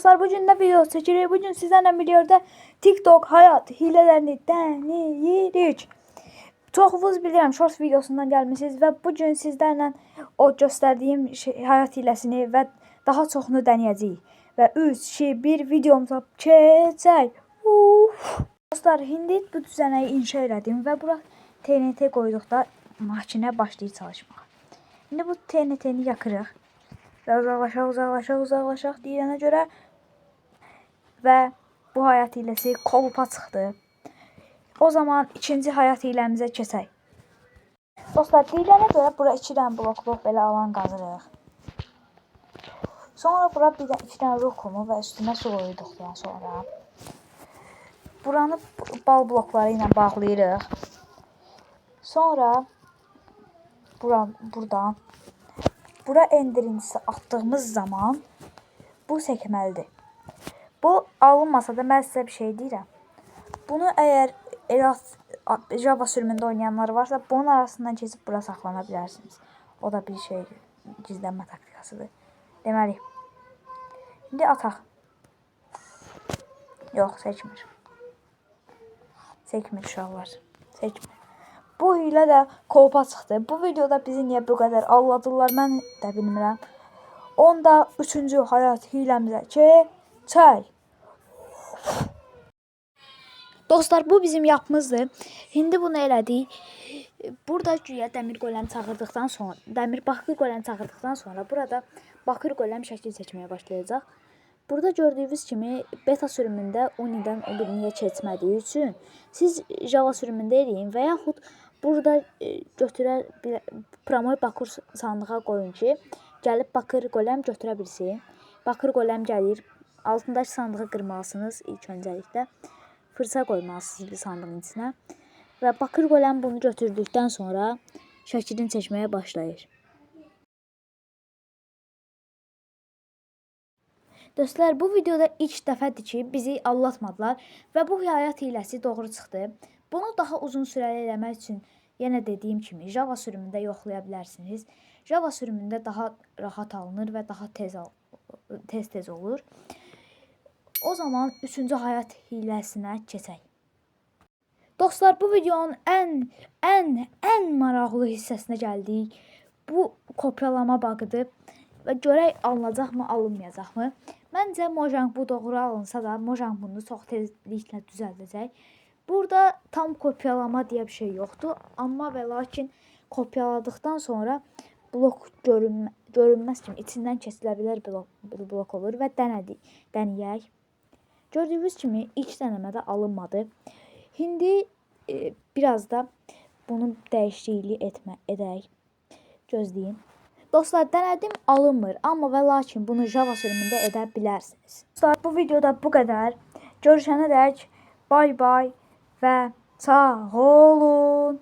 Dostlar, bugün ne video çekirik? Bugün sizlerle videoda TikTok hayat hilələrini deneyirik. Çoxunuz bilirəm, shorts videosundan gəlmisiniz və bugün sizlərlə o göstərdiyim hayat hiləsini və daha çoxunu deneyəcəyik. Və 3, 2, 1 videomuza keçək. Dostlar, indi bu düzənəyi inşa elədim və bura TNT qoyduqda maşinə başlayır çalışmağa. İndi bu TNT-ni yakırıq və uzaqlaşaq deyilənə görə və bu hayat hiləsi kolupa çıxdı. O zaman ikinci hayat hiləmizə keçək. Dostlar, deyilənə görə bura 2 dənə blok belə alan qazırıq. Sonra bura bir də 2 dənə rokumu və üstünə su qoyduqdan sonra buranı bal blokları ilə bağlayırıq. Sonra buradan bura endirincisi atdığımız zaman bu sekməlidir. Bu alınmasa da mən sizə bir şey deyirəm. Bunu əgər Java sürümündə oynayanlar varsa, bunun arasından keçib bura saxlana bilərsiniz. O da bir şey gizlənmə taktikasıdır. Deməli, indi ataq. Yox, seçmir. Seçmir uşaqlar. Seçmir. Bu hilə də kolupa çıxdı. Bu videoda bizi niyə bu qədər alladırlar, mən də bilmirəm. Onda 3-cü hayat hiləmizə keçək. Dostlar, bu bizim yapımızdır. Şimdi bunu elədik. Burada güya dəmir goləm çağırdıqdan sonra, bakır goləm çağırdıqdan sonra burada bakır goləm şəkil seçməyə başlayacaq. Burada gördüyünüz kimi beta sürümündə Uni'dən o biriniyə keçmədiyi üçün siz Java sürümündə eləyin və yaxud burada promoy bakır sandığa qoyun ki, gəlib bakır goləm götürə bilsin. Bakır goləm gəlir. Altındakı sandığı qırmalısınız ilk öncəliklə. Fırça qoymalısınız bir sandığın içinə. Və bakır goləm bunu götürdükdən sonra şəklini çəkməyə başlayır. Dostlar, bu videoda ilk dəfədir ki, bizi allatmadılar və bu hayat hiləsi doğru çıxdı. Bunu daha uzun sürəli eləmək üçün yenə dediyim kimi Java sürümündə yoxlaya bilərsiniz. Java sürümündə daha rahat alınır və daha tez olur. O zaman 3-cü hayat hiləsinə keçək. Dostlar, bu videonun ən maraqlı hissəsinə gəldik. Bu kopyalama bağıdır və görək alınacaqmı, alınmayacaqmı? Məncə Mojang bu doğru alınsa da Mojang bunu çox tezliklə düzəldəcək. Burada tam kopyalama deyə bir şey yoxdur. Amma və lakin kopyaladıqdan sonra blok görünməz kimi içindən kesilə bilər blok olur və denəyək. Gördüyünüz kimi ilk denemədə alınmadı. Şimdi biraz da bunun dəyişikliyi edək. Gözləyin. Dostlar, denedim, alınmır. Amma və lakin bunu Java sürümündə edə bilərsiniz. Dostlar, bu videoda bu qədər. Görüşənədək bay bay və sağ olun.